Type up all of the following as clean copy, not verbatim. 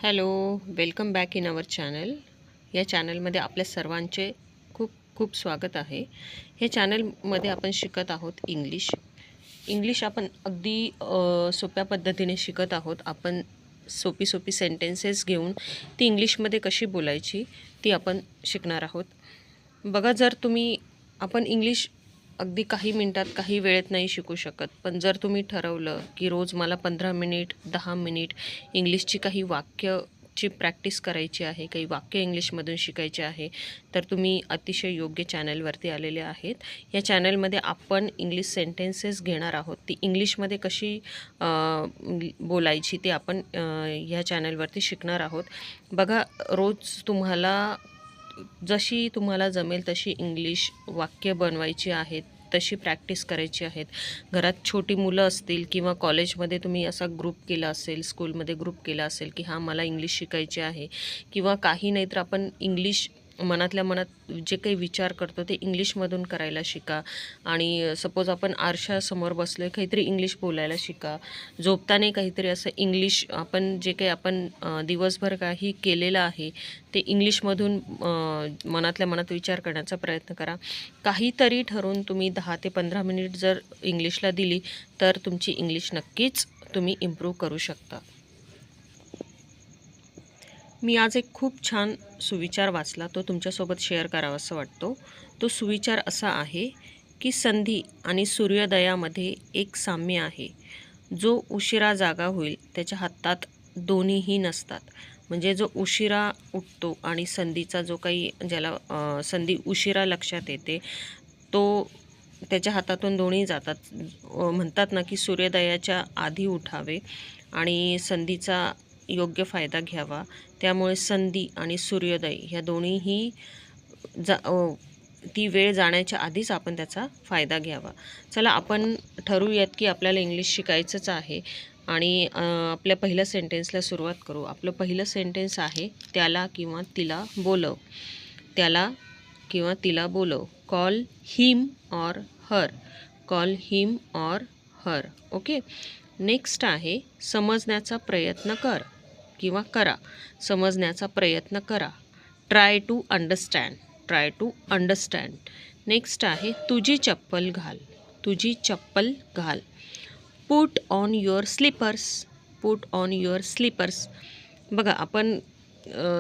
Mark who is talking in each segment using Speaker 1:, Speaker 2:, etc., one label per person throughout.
Speaker 1: Hello, welcome back in our channel. या चॅनलमध्ये आपल्या सर्वांचे खूप खूप स्वागत आहे. हे चॅनलमध्ये आपण शिकत आहोत इंग्लिश आपण अगदी सोप्या पद्धतीने शिकत आहोत. आपण सोपी सेंटेन्सेस घेऊन ती इंग्लिशमध्ये कशी बोलायची ती आपण शिकणार आहोत. बघा, आपण इंग्लिश अगदी काही मिनिटात काही वेळेत नाही शिकू शकत, पण जर तुम्ही ठरवलं की रोज मला 15 मिनिट 10 मिनिट इंग्लिशची काही वाक्यची प्रॅक्टिस करायची आहे, काही वाक्य इंग्लिशमधून शिकायचे आहे, तर तुम्ही अतिशय योग्य चॅनलवरती आलेले आहेत. या चॅनलमध्ये आपण इंग्लिश सेंटेन्सेस घेणार आहोत. ती इंग्लिशमध्ये कशी बोलायची ते आपण ह्या चॅनलवरती शिकणार आहोत. बघा, रोज जशी तुम्हाला जमेल तशी इंग्लिश वाक्य बनवायची आहेत, तशी प्रॅक्टिस करायची आहेत. घरात छोटी मुलं असतील किंवा कॉलेजमध्ये तुम्ही असा ग्रुप केला असेल, स्कूलमध्ये ग्रुप केला असेल की हां, मला इंग्लिश शिकायची आहे, किंवा काही नाही तर आपण इंग्लिश मनातल्या मनात जे काही विचार करतो ते इंग्लिशमधून करायला शिका. आणि सपोज आपण आरशासमोर बसलो आहे, काहीतरी इंग्लिश बोलायला शिका. झोपताना काहीतरी असं इंग्लिश आपण दिवसभर काही केलेलं आहे ते इंग्लिशमधून मनातल्या मनात विचार करण्याचा प्रयत्न करा. काहीतरी ठरवून तुम्ही 10 ते 15 मिनिट जर इंग्लिशला दिली तर तुमची इंग्लिश नक्कीच तुम्ही इम्प्रूव्ह करू शकता. मी आज एक खूप छान सुविचार वाचला, तो तुमच्यासोबत शेअर करावा असं वाटतो. तो सुविचार असा आहे की संधी आणि सूर्योदयामध्ये एक साम्य आहे. जो उशिरा जागा होईल त्याच्या हातात दोन्हीही नसतात. म्हणजे जो उशिरा उठतो आणि संधीचा जो काही ज्याला संधी उशिरा लक्षात येते, तो त्याच्या हातातून दोन्ही जातात. म्हणतात ना की सूर्योदयाच्या आधी उठावे आणि संधीचा योग्य फायदा घ्यावा. त्यामुळे संधी आणि सूर्योदय ह्या दोन्हीही ती वेळ जाण्याच्या आधीच आपण त्याचा फायदा घ्यावा. चला, आपण ठरवूयात की आपल्याला इंग्लिश शिकायचंच आहे आणि आपल्या पहिल्या सेंटेन्सला सुरुवात करू. आपलं पहिलं सेंटेन्स आहे, त्याला किंवा तिला बोलव. त्याला किंवा तिला बोलव. Call him or her. Call him or her. Okay. Next आहे, समजण्याचा प्रयत्न कर किंवा करा. समजण्याचा प्रयत्न करा. Try to understand. Try to understand. Next आहे, तुझी चप्पल घाल. तुझी चप्पल घाल. Put on your slippers. Put on your slippers. बघा, आपण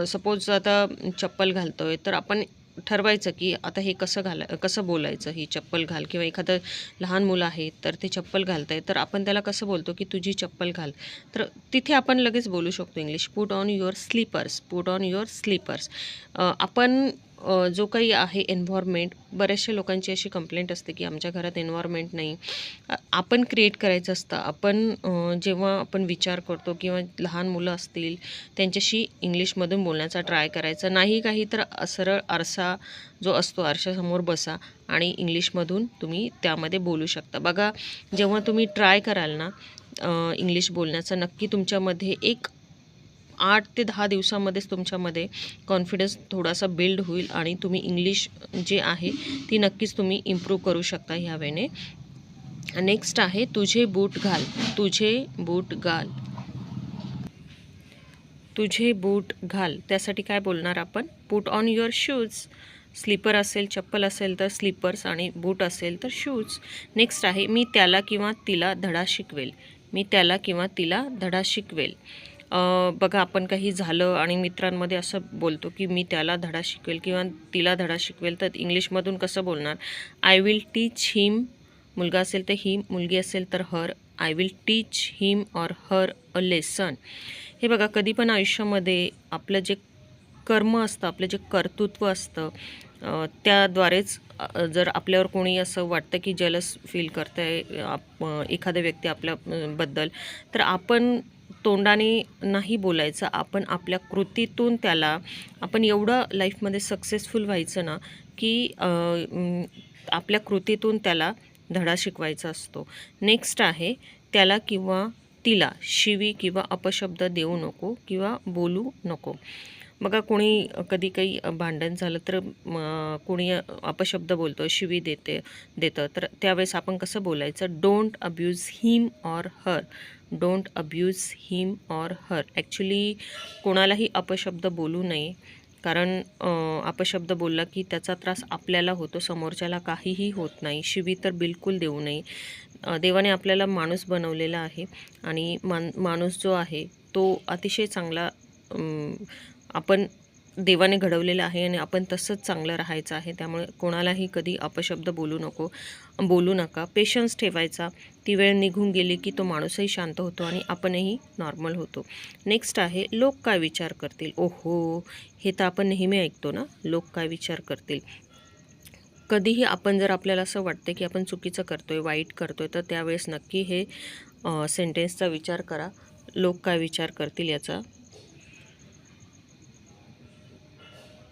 Speaker 1: सपोज आता चप्पल घालतोय तर आपण ठरवायचं की आता हे कसं बोलायचं. ही चप्पल घाल, किंवा एखादं लहान मुलं आहे तर ते चप्पल घालतंय तर आपण त्याला कसं बोलतो की तुझी चप्पल घाल. तर तिथे आपण लगेच बोलू शकतो English, put on your slippers. Put on your slippers. आपण जो काही आहे एन्व्हायरमेंट, बऱ्याचशा लोकांची अशी कंप्लेंट असते की आमच्या घरात एन्व्हायरमेंट नाही. आपण क्रिएट करायचं असतं. जेव्हा आपण विचार करतो किंवा लहान मुलं असतील त्यांच्याशी इंग्लिशमधून बोलण्याचा ट्राय करायचा. नाही काही तर सरळ आरसा जो असतो, आरशासमोर बसा आणि इंग्लिशमधून तुम्ही त्यामध्ये बोलू शकता. बघा, जेव्हा तुम्ही ट्राय कराल ना इंग्लिश बोलण्याचा, नक्की तुमच्यामध्ये एक 8 ते 10 दिवसामध्येच तुमच्यामध्ये कॉन्फिडन्स थोडासा बिल्ड होईल आणि तुम्ही इंग्लिश जे आहे ती नक्कीच तुम्ही इम्प्रूव्ह करू शकता ह्या वेळेने. नेक्स्ट आहे, तुझे बूट घाल. तुझे बूट घाल. तुझे बूट घाल. त्यासाठी काय बोलणार आपण? Put on your shoes. Slipper असेल, चप्पल असेल तर स्लीपर्स, आणि बूट असेल तर शूज. नेक्स्ट आहे, मी त्याला किंवा तिला धडा शिकवेल. मी त्याला किंवा तिला धडा शिकवेल. बघा, आपण काही झालं आणि मित्रांमध्ये असं बोलतो की मी त्याला धडा शिकवेल किंवा तिला धडा शिकवेल, तर इंग्लिशमधून कसं बोलणार? I will teach him. मुलगा असेल तर हिम, मुलगी असेल तर her. I will teach him or her a lesson. हे बघा, कधी पण आयुष्यामध्ये आपलं जे कर्म असतं, आपलं जे कर्तृत्व असतं, त्याद्वारेच जर आपल्यावर कोणी असं वाटतं की जलस फील करतं आहे एखादा व्यक्ती आपल्याबद्दल, तर आपण तोंडाने नाही बोलायचं. आपण आपल्या कृतीतून त्याला, आपण एवढं लाईफमध्ये सक्सेसफुल व्हायचं ना की आपल्या कृतीतून त्याला धडा शिकवायचा असतो. नेक्स्ट आहे, त्याला किंवा तिला शिवी किंवा अपशब्द देऊ नको किंवा बोलू नको. बघा कोणी कधी काही भांडण झालं तर कोणी अपशब्द बोलतो, शिवी देतं, तर त्यावेळेस आपण कसं बोलायचं? Don't abuse him or her. Don't abuse him or her. Actually कोणालाही अपशब्द बोलू नये, कारण अपशब्द बोलला की त्याचा त्रास आपल्याला होतो, समोरच्याला काहीही होत नाही. शिवी तर बिलकुल देऊ नये. देवाने आपल्याला माणूस बनवलेला आहे आणि माणूस जो आहे तो अतिशय चांगला आपण देवाने घडवलेलं आहे आणि आपण तसंच चांगलं राहायचं आहे. त्यामुळे कोणालाही कधी अपशब्द बोलू नका. पेशन्स ठेवायचा. ती वेळ निघून गेली की तो माणूसही शांत होतो आणि आपणही नॉर्मल होतो. नेक्स्ट आहे लोक काय विचार करतील. ओहो, हे तर आपण नेहमी ऐकतो ना, लोक काय विचार करतील. कधीही आपण जर आपल्याला असं वाटतं की आपण चुकीचं करतोय, वाईट करतोय, तर त्यावेळेस नक्की हे सेंटेन्सचा विचार करा. लोक काय विचार करतील याचा.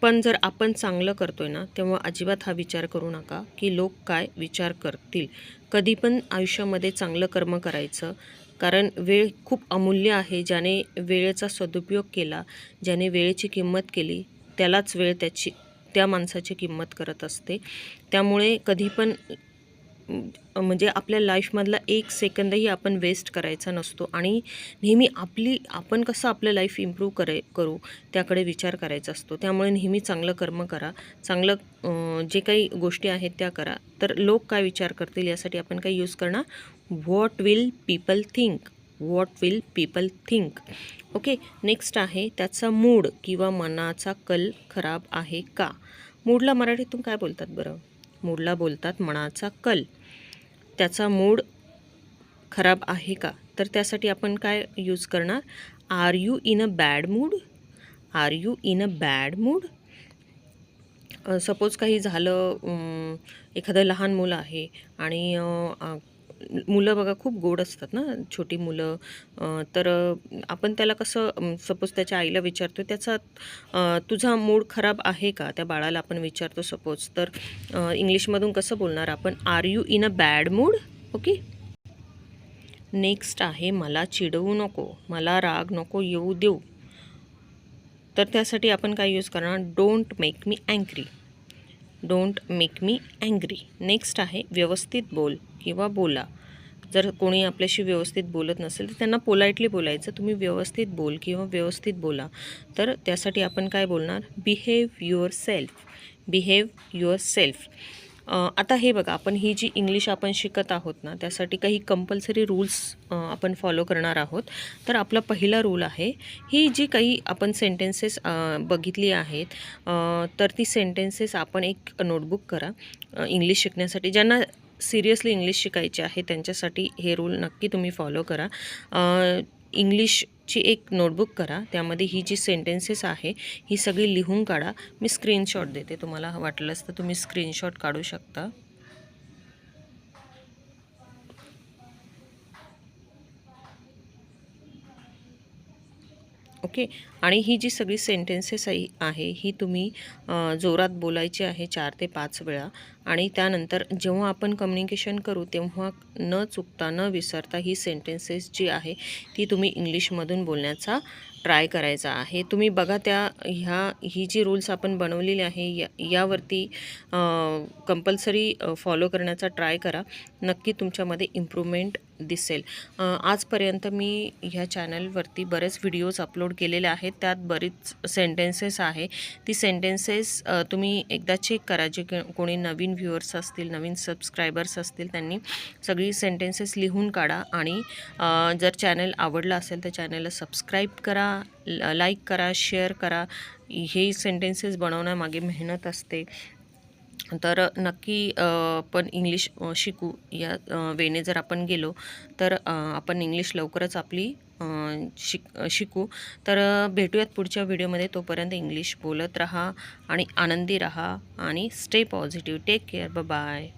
Speaker 1: पण जर आपण चांगलं करतोय ना, तेव्हा अजिबात हा विचार करू नका की लोक काय विचार करतील. कधी पण आयुष्यामध्ये चांगलं कर्म करायचं, कारण वेळ खूप अमूल्य आहे. ज्याने वेळेचा सदुपयोग केला, ज्याने वेळेची किंमत केली, त्यालाच वेळ त्या माणसाची किंमत करत असते. त्यामुळे कधी पण म्हणजे आपल्या लाईफमधला एक सेकंदही आपण वेस्ट करायचा नसतो आणि नेहमी आपण कसं आपलं लाईफ इम्प्रूव्ह करू त्याकडे विचार करायचा असतो. त्यामुळे नेहमी चांगलं कर्म करा, चांगलं जे काही गोष्टी आहेत त्या करा. तर लोक काय विचार करतील यासाठी आपण काय यूज करणार? What will people think. What will people think. Okay. Next आहे त्याचा मूड किंवा मनाचा कल खराब आहे का. मूडला मराठीतून काय बोलतात बरं? मूडला बोलतात मनाचा कल. त्याचा मूड खराब आहे का, तर त्यासाठी आपण काय यूज करणार? Are you in a bad mood. Are you in a bad mood. Suppose काही झालं, एखादं लहान मुलं आहे आणि मुलं बघा खूप गोड असतात ना, छोटी मुलं. तर आपण त्याला कसं सपोज त्याच्या आईला विचारतो, तुझा मूड खराब आहे का, त्या बाळाला आपण विचारतो सपोज. तर इंग्लिशमधून कसं बोलणार आपण? Are you in a bad mood. Okay. Next आहे मला चिडवू नको, मला राग नको येऊ देऊ. तर त्यासाठी आपण काय यूज करणार? Don't make me angry. Don't make me angry. Next आहे व्यवस्थित बोल किंवा बोला. जर कोणी आपल्याशी व्यवस्थित बोलत नसेल तर त्यांना पोलाइटली बोलायचं, तुम्ही व्यवस्थित बोल किंवा व्यवस्थित बोला. तर त्यासाठी आपण काय बोलणार? Behave your self. Behave your self. आता हे बघा, आपण ही जी इंग्लिश आपण शिकत आहोत ना, त्यासाठी काही कंपल्सरी रूल्स आपण फॉलो करणार आहोत. तर आपला पहिला रूल आहे, ही जी काही आपण सेंटेन्सेस बघितली आहेत, तर ती सेंटेन्सेस आपण एक नोटबुक करा इंग्लिश शिकण्यासाठी. ज्यांना सिरियसली इंग्लिश शिकायचे आहे त्यांच्यासाठी हे रूल नक्की तुम्ही फॉलो करा. इंग्लिशची एक नोटबुक करा, त्यामध्ये ही जी सेंटेन्सेस आहे ही सगळी लिहून काढा. मी स्क्रीनशॉट देते, तुम्हाला वाटलंच तर तुम्ही स्क्रीनशॉट काढू शकता. ओके. आणि ही जी सगळी सेंटेन्सेस आहे ही तुम्ही जोरात बोलायची आहे 4 ते 5 वेळा. आणि त्यानंतर जेव्हा आपण कम्युनिकेशन करू तेव्हा न चुकता न विसरता ही सेंटेन्सेस जी आहे ती तुम्ही इंग्लिशमधून बोलण्याचा ट्राय करायचा आहे. तुम्ही बघा ही जी रूल्स आपण बनवलेली आहे यावरती कंपल्सरी फॉलो करण्याचा ट्राय करा. नक्की तुमच्यामध्ये इम्प्रूव्हमेंट दिसेल. आजपर्यंत मी ह्या चॅनलवरती बरेच व्हिडिओज अपलोड केलेले आहेत, त्यात बरीच सेंटेन्सेस आहे. ती सेंटेन्सेस तुम्ही एकदा चेक करा. जे कोणी नवीन व्ह्युअर्स असतील, नवीन सबस्क्रायबर्स असतील, त्यांनी सगळी सेंटेन्सेस लिहून काढा. आणि जर चॅनल आवडलं असेल तर चॅनलला सबस्क्राईब करा, लाईक करा, शेअर करा. हे सेंटेन्सेस बनवण्यामागे मेहनत असते. तर नक्की आपण इंग्लिश शिकू. या वेने जर आपण गेलो तर आपण इंग्लिश लवकरच आपली शिकू. तर भेटूयात पुढच्या व्हिडिओमध्ये. तोपर्यंत इंग्लिश बोलत राहा आणि आनंदी राहा आणि stay positive. Take care. Bye.